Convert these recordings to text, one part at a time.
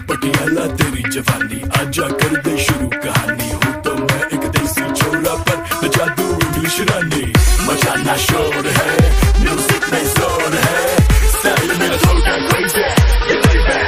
पटियाला तेरी जवानी, आजा कर दे शुरू कहानी। हूँ तो मैं एक देसी छोरा पर न जादू इंग्लिश रानी। मचाना शोर है, म्यूजिक में जोर है, स्टाइल मेरा थोड़ा क्रेज़ी है, ये लाइफ है।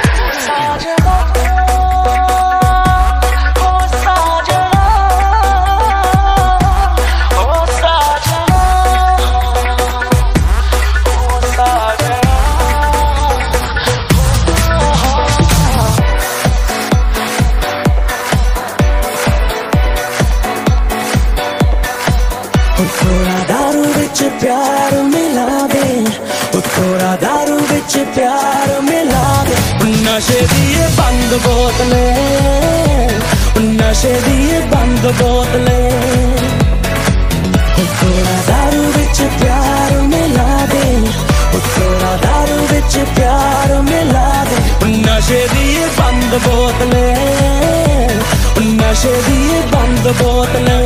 थोड़ा दारू बिच प्यार मिला दे, थोड़ा दारू बिच प्यार मिला दे। नशे दिए बंद बोतले, नशे दिए बंद बोतले। थोड़ा दारू बिच प्यार मिला दे, थोड़ा दारू बिच प्यार मिला दे। नशे दिए बंद बोतले, नशे दिए बंद बोतले।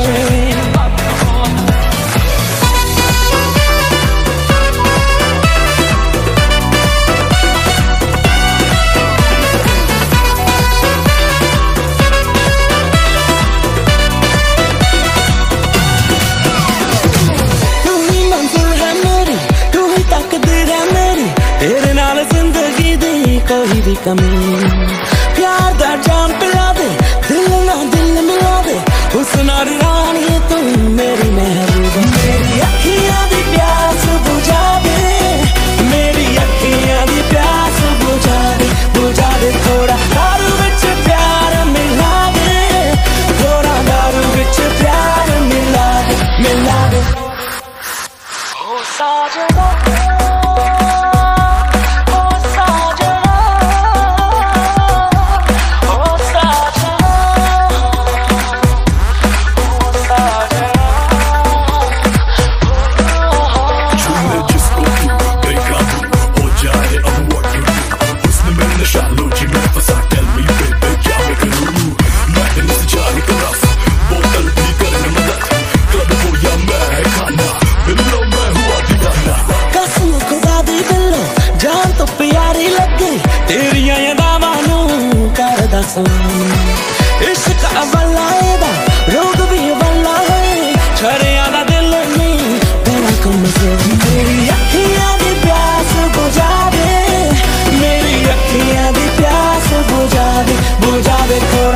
तेरे नाल जिंदगी दी कोई भी कमी, प्यार दा जाम पिला दे, दिल ना दिल मिला दे। हुस्न और रानी तू मेरी महबूबा, मेरी अखियां दी प्यास बुझा दे, मेरी अखियां दी प्यास बुझा दे, बुझा दे। थोड़ा दारू विच प्यार मिला दे, थोड़ा दारू विच प्यार मिला दे, मिला दे। ओ साजना तेरियां यादां नू कर दस, इश्क अवला एदा रोग भी अवला है, छड़ियां दा दिल नहीं तेरा कमजोर। मेरी अखियां दी प्यास बुझा दे, मेरी अखियां दी प्यास बुझा दे, बुझा दे। थोड़ा